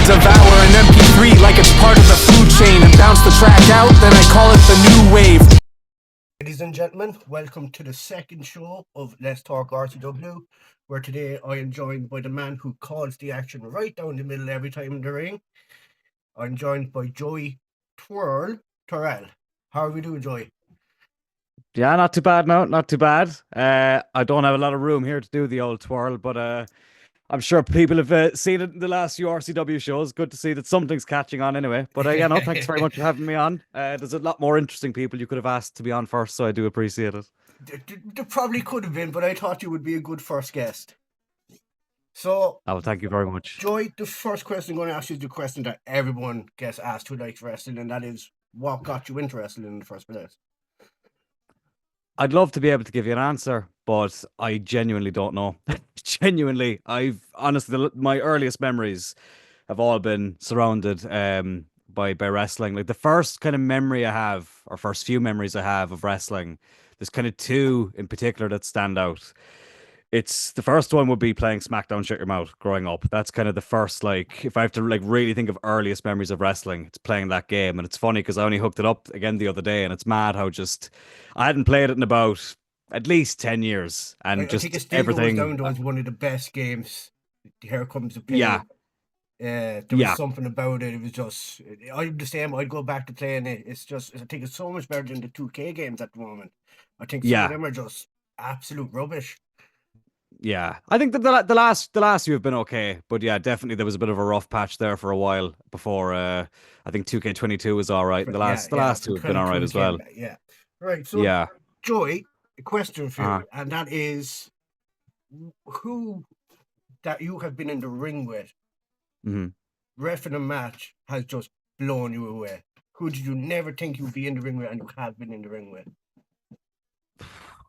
devour an MP3 like it's part of the food chain and bounce the track out, then I call it the new wave. Ladies and gentlemen, welcome to the second show of Let's Talk RCW, where today I am joined by the man who calls the action right down the middle every time in the ring. I'm joined by Joey Tyrrell. How are we doing, Joey? Yeah, not too bad, no, not too bad. I don't have a lot of room here to do the old twirl, but I'm sure people have seen it in the last few RCW shows. Good to see that something's catching on anyway. But yeah, no, thanks very much for having me on. There's a lot more interesting people you could have asked to be on first, so I do appreciate it. There probably could have been, but I thought you would be a good first guest. So, thank you very much. Joey, the first question I'm going to ask you is the question that everyone gets asked who likes wrestling, and that is, what got you into wrestling in the first place? I'd love to be able to give you an answer, but I genuinely don't know. Genuinely, honestly, my earliest memories have all been surrounded by wrestling. Like the first kind of memory I have, or first few memories I have of wrestling, there's kind of two in particular that stand out. It's the first one would be playing SmackDown Shut Your Mouth growing up. That's kind of the first, like, if I have to like really think of earliest memories of wrestling, it's playing that game. And it's funny because I only hooked it up again the other day, and it's mad how just I hadn't played it in about at least 10 years. And I just think it still everything goes down to as one of the best games. Here comes the pain. Yeah. There was something about it. It was just, I'm the same. I'd go back to playing it. It's just, I think it's so much better than the 2K games at the moment. I think some of them are just absolute rubbish. Yeah, I think that the last few have been okay, but yeah, definitely there was a bit of a rough patch there for a while before. I think 2K22 was all right. And the last two have been all right as well. Yeah, right. So, Joey, a question for you, and that is, who that you have been in the ring with, ref in a match has just blown you away. Who did you never think you would be in the ring with, and you have been in the ring with?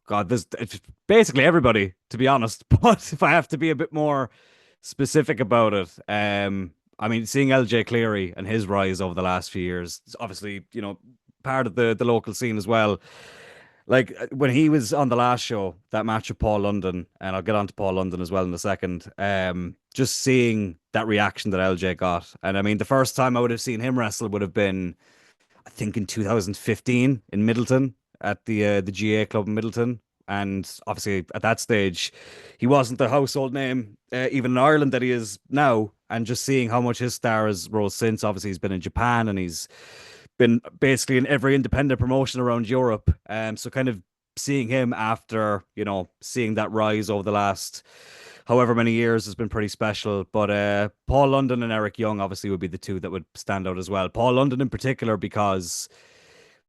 God, it's basically everybody, to be honest. But if I have to be a bit more specific about it, I mean, seeing LJ Cleary and his rise over the last few years, it's obviously, you know, part of the local scene as well. Like when he was on the last show, that match with Paul London, and I'll get on to Paul London as well in a second. Just seeing that reaction that LJ got, and I mean, the first time I would have seen him wrestle would have been, I think, in 2015 in Middleton, at the GA club in Middleton. And obviously at that stage, he wasn't the household name, even in Ireland, that he is now. And just seeing how much his star has rose since. Obviously, he's been in Japan and he's been basically in every independent promotion around Europe. So kind of seeing him after, you know, seeing that rise over the last however many years has been pretty special. But Paul London and Eric Young obviously would be the two that would stand out as well. Paul London in particular, because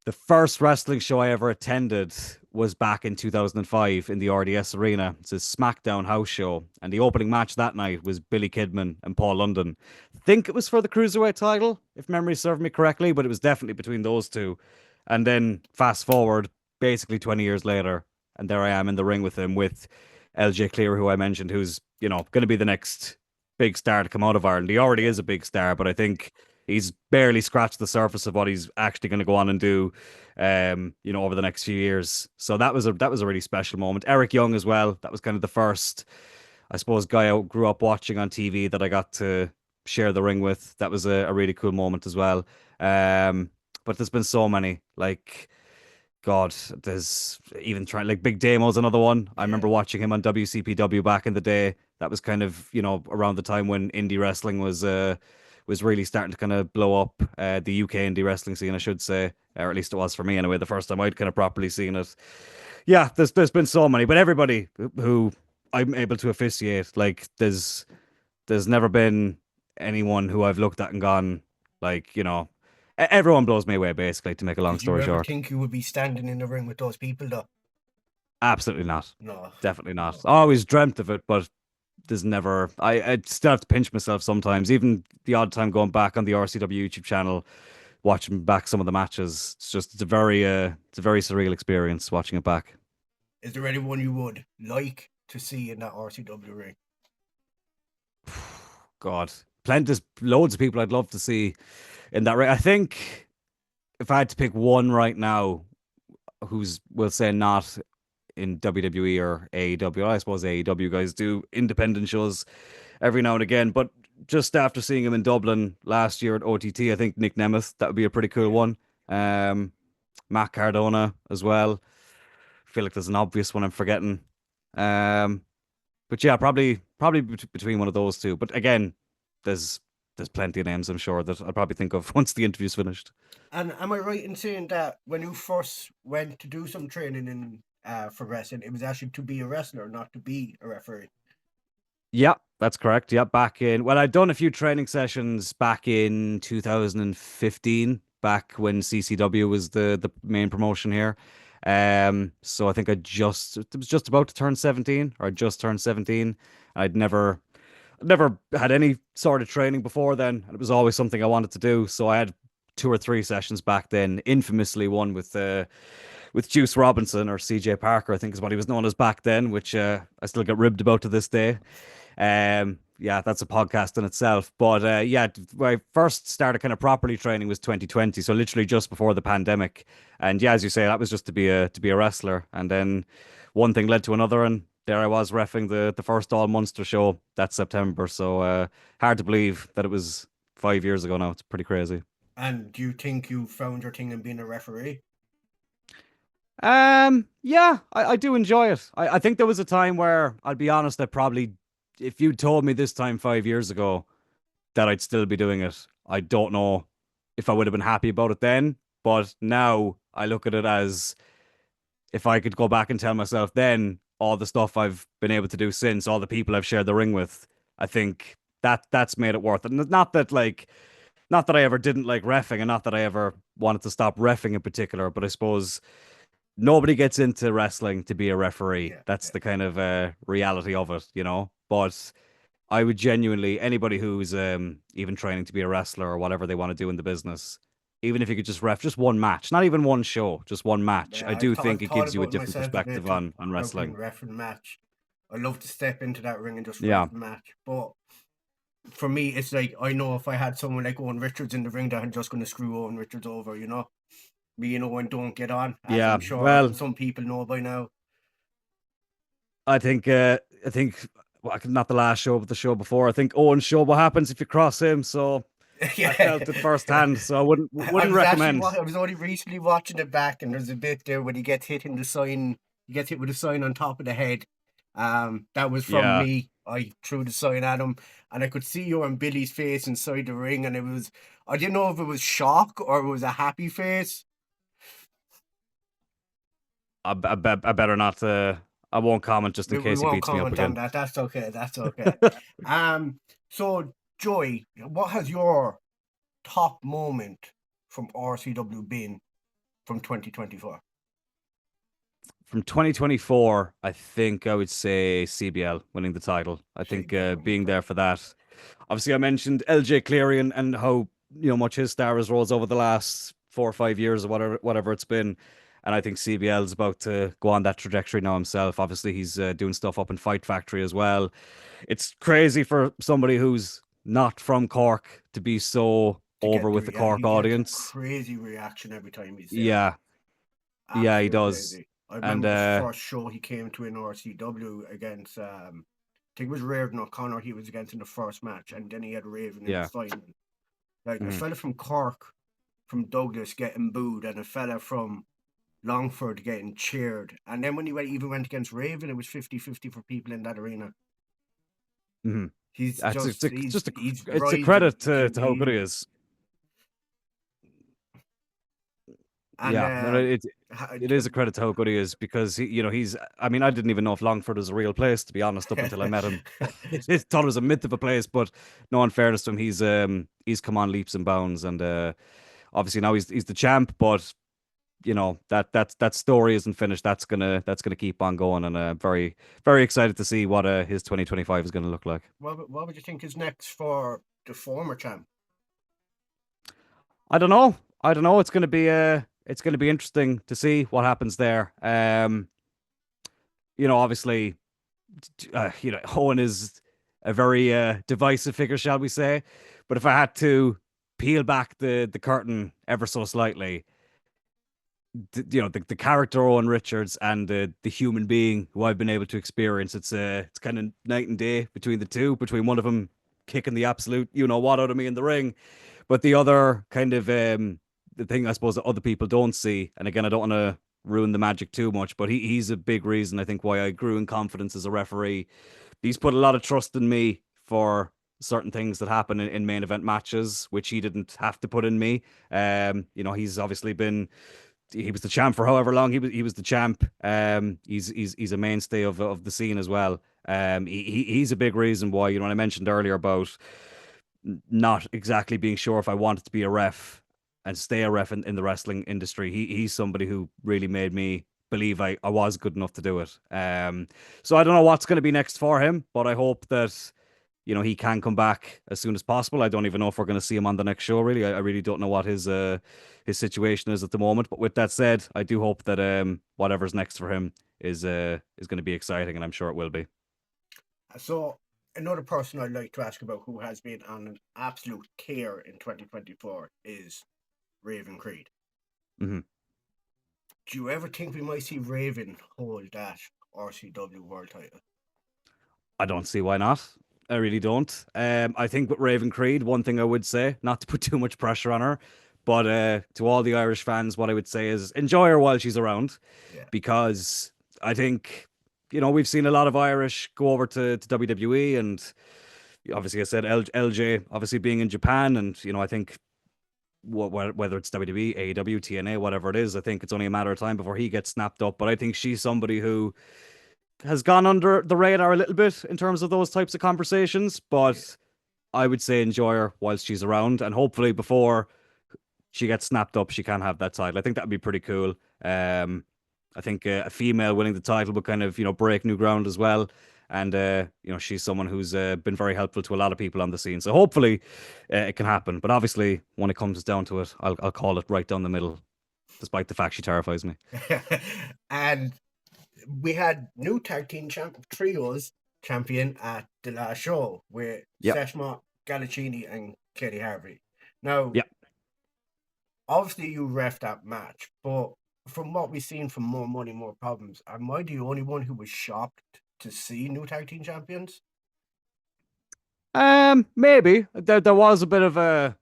the first wrestling show I ever attended was back in 2005 in the RDS Arena. It's a SmackDown house show, and the opening match that night was Billy Kidman and Paul London. I think it was for the Cruiserweight title, if memory served me correctly, but it was definitely between those two. And then fast forward, basically 20 years later, and there I am in the ring with him, with LJ Clear, who I mentioned, who's, you know, going to be the next big star to come out of Ireland. He already is a big star, but I think he's barely scratched the surface of what he's actually going to go on and do, you know, over the next few years. So that was a really special moment. Eric Young as well. That was kind of the first, I suppose, guy I grew up watching on TV that I got to share the ring with. That was a really cool moment as well. But there's been so many, like, God, there's even trying, like, Big Damo's another one. I remember watching him on WCPW back in the day. That was kind of, you know, around the time when indie wrestling was really starting to kind of blow up, the UK indie wrestling scene, I should say, or at least it was for me anyway, the first time I'd kind of properly seen it. Yeah, there's been so many, but everybody who I'm able to officiate, like, there's never been anyone who I've looked at and gone, like, you know, everyone blows me away, basically, to make a long story short. Did you ever think you would be standing in the ring with those people, though? Absolutely not. No. Definitely not. I always dreamt of it, but there's never, I still have to pinch myself sometimes, even the odd time going back on the RCW YouTube channel, watching back some of the matches. It's a very surreal experience watching it back. Is there anyone you would like to see in that RCW ring? God, there's loads of people I'd love to see in that ring. I think if I had to pick one right now, we'll say not in WWE or AEW. I suppose AEW guys do independent shows every now and again, but just after seeing him in Dublin last year at OTT, I think Nick Nemeth, that would be a pretty cool one. Matt Cardona as well. I feel like there's an obvious one I'm forgetting. But yeah, probably between one of those two. But again, there's plenty of names I'm sure that I'll probably think of once the interview's finished. And am I right in saying that when you first went to do some training in for wrestling, it was actually to be a wrestler, not to be a referee? Yeah, that's correct. Yeah, I'd done a few training sessions back in 2015, back when CCW was the main promotion here. So I think it was just about to turn 17, or I just turned 17. I'd never had any sort of training before then, and it was always something I wanted to do. So I had 2 or 3 sessions back then, infamously one with Juice Robinson, or CJ Parker, I think is what he was known as back then, which I still get ribbed about to this day. Yeah, that's a podcast in itself. But yeah, when I first started kind of properly training was 2020, so literally just before the pandemic. And yeah, as you say, that was just to be a wrestler. And then one thing led to another, and there I was reffing the first All Munster show that September. So hard to believe that it was 5 years ago now. It's pretty crazy. And do you think you found your thing in being a referee? Yeah, I do enjoy it. I think there was a time where, I'll be honest, that probably, if you told me this time 5 years ago that I'd still be doing it, I don't know if I would have been happy about it then. But now I look at it as, if I could go back and tell myself then all the stuff I've been able to do since, all the people I've shared the ring with, I think that's made it worth it. And not that I ever didn't like reffing, and not that I ever wanted to stop reffing in particular, but I suppose nobody gets into wrestling to be a referee. Yeah, That's the kind of reality of it, you know. But I would genuinely, anybody who's even training to be a wrestler or whatever they want to do in the business, even if you could just ref just one match, not even one show, just one match, Yeah, I do think I've it thought gives you a about different myself a bit perspective on about being wrestling. ref and match. I love to step into that ring and just Yeah. ref and match, but for me, it's like, I know if I had someone like Owen Richards in the ring, that I'm just going to screw Owen Richards over, you know? And don't get on, as Yeah, I'm sure well, some people know by now. I think well, not the last show, but the show before, I think Owen showed what happens if you cross him. So I felt it firsthand. So I wouldn't recommend. I was only recently watching it back, and there's a bit there when he gets hit in the sign. He gets hit with a sign on top of the head. That was from Yeah. me. I threw the sign at him, and I could see you and Billy's face inside the ring, and I didn't know if it was shock or it was a happy face. I better not. I won't comment just in We case he won't beats me up comment on again. that. That's okay. That's okay. So Joey, what has your top moment from RCW been from 2024? From 2024, I think I would say CBL winning the title. I think being there for that. Obviously, I mentioned LJ Cleary and how much his star has rose over the last 4 or 5 years, or whatever it's been. And I think CBL is about to go on that trajectory now himself. Obviously, he's doing stuff up in Fight Factory as well. It's crazy for somebody who's not from Cork to be so over with the Cork audience. Crazy reaction every time he's there. Yeah. Absolutely Yeah, he does. Crazy. I remember his first show he came to in RCW against, I think it was Raven O'Connor he was against in the first match, and then he had Raven in the final. Like, a fella from Cork, from Douglas, getting booed, and a fella from Longford getting cheered. And then when he even went against Raven, it was 50-50 for people in that arena. Mm-hmm. It's a credit to how good he is. And it is a credit to how good he is, because he's. I mean, I didn't even know if Longford was a real place, to be honest, up until I met him. I thought it was a myth of a place, but no, in fairness to him, he's come on leaps and bounds, and obviously now he's the champ. But that story isn't finished. That's gonna keep on going, and very, very excited to see what his 2025 is gonna look like. What would you think is next for the former champ? I don't know. It's gonna be interesting to see what happens there. Obviously, Owen is a very divisive figure, shall we say? But if I had to peel back the curtain ever so slightly, the character Owen Richards and the human being who I've been able to experience, it's kind of night and day between the two. Between one of them kicking the absolute what out of me in the ring. But the other kind of the thing I suppose that other people don't see, and again, I don't want to ruin the magic too much, but he's a big reason I think why I grew in confidence as a referee. He's put a lot of trust in me for certain things that happen in main event matches, which he didn't have to put in me. He's obviously been he was the champ for however long he was the champ. He's a mainstay of the scene as well. He's a big reason why, when I mentioned earlier about not exactly being sure if I wanted to be a ref and stay a ref in the wrestling industry. He's somebody who really made me believe I was good enough to do it. So I don't know what's going to be next for him, but I hope that he can come back as soon as possible. I don't even know if we're going to see him on the next show. Really, I really don't know what his situation is at the moment. But with that said, I do hope that whatever's next for him is going to be exciting, and I'm sure it will be. So another person I'd like to ask about who has been on an absolute tear in 2024 is Raven Creed. Mm-hmm. Do you ever think we might see Raven hold that RCW world title? I don't see why not. I really don't. I think with Raven Creed, one thing I would say, not to put too much pressure on her, but to all the Irish fans, what I would say is enjoy her while she's around, because I think, we've seen a lot of Irish go over to WWE, and obviously I said LJ obviously being in Japan, and, I think whether it's WWE, AEW, TNA, whatever it is, I think it's only a matter of time before he gets snapped up. But I think she's somebody who has gone under the radar a little bit in terms of those types of conversations, but I would say enjoy her whilst she's around, and hopefully before she gets snapped up, she can have that title. I think that'd be pretty cool. I think a female winning the title would kind of, break new ground as well. And, she's someone who's been very helpful to a lot of people on the scene. So hopefully it can happen. But obviously, when it comes down to it, I'll call it right down the middle, despite the fact she terrifies me. And we had new tag team trios champion at the last show with Seshma Gallicini and Katie Harvey. Now, obviously you ref that match, but from what we've seen from More Money, More Problems, am I the only one who was shocked to see new tag team champions? Maybe there was a bit of there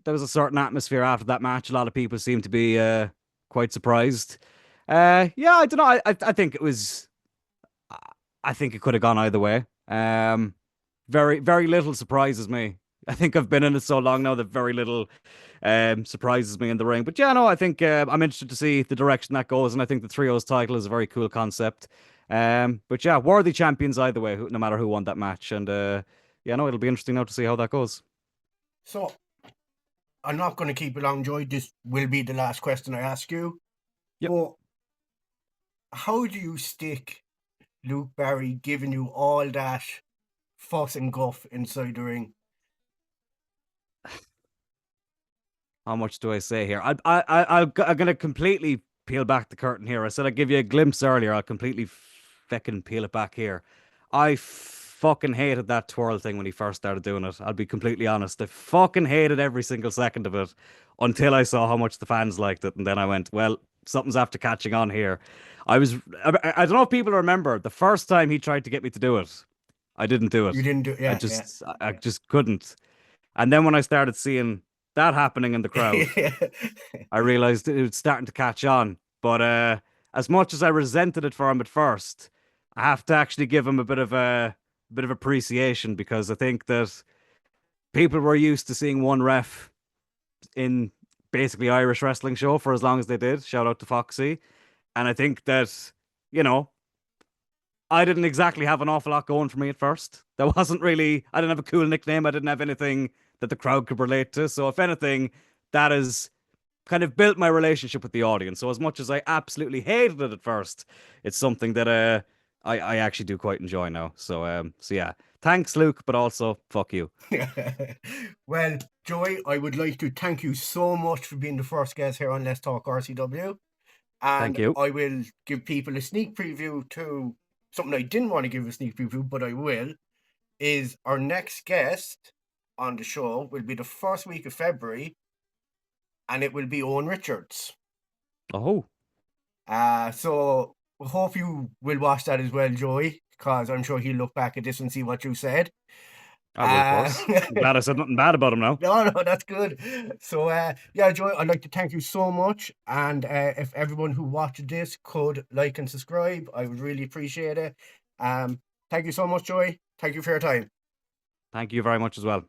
was a certain atmosphere after that match. A lot of people seemed to be quite surprised. I don't know. I think it was. I think it could have gone either way. Very, very little surprises me. I think I've been in it so long now that very little surprises me in the ring. But yeah, no, I think I'm interested to see the direction that goes, and I think the trios title is a very cool concept. But yeah, worthy champions either way, no matter who won that match. And it'll be interesting now to see how that goes. So I'm not going to keep it long, Joy. This will be the last question I ask you. Yep. But how do you stick Luke Barry giving you all that fuss and guff inside the ring? How much do I say here? I'm gonna completely peel back the curtain here. I said I'd give you a glimpse earlier. I'll completely fucking peel it back here. I fucking hated that twirl thing when he first started doing it. I'll be completely honest. I fucking hated every single second of it until I saw how much the fans liked it, and then I went, well, something's after catching on here. I don't know if people remember the first time he tried to get me to do it. I didn't do it. You didn't do it. Yeah, I just couldn't. And then when I started seeing that happening in the crowd, I realized it was starting to catch on. But as much as I resented it for him at first, I have to actually give him a bit of appreciation, because I think that people were used to seeing one ref in basically Irish wrestling show for as long as they did. Shout out to Foxy. And I think that, I didn't exactly have an awful lot going for me at first. There wasn't really, I didn't have a cool nickname. I didn't have anything that the crowd could relate to. So if anything, that has kind of built my relationship with the audience. So as much as I absolutely hated it at first, it's something that I actually do quite enjoy now. So yeah, thanks, Luke, but also fuck you. Well, Joey, I would like to thank you so much for being the first guest here on Let's Talk RCW. And thank you. I will give people a sneak preview to something I didn't want to give a sneak preview, but I will, is our next guest on the show will be the first week of February, and it will be Owen Richards. Oh. So I hope you will watch that as well, Joey, because I'm sure he'll look back at this and see what you said. I will, of course. I'm glad I said nothing bad about him now. No, that's good. So, yeah, Joey, I'd like to thank you so much. And if everyone who watched this could like and subscribe, I would really appreciate it. Thank you so much, Joey. Thank you for your time. Thank you very much as well.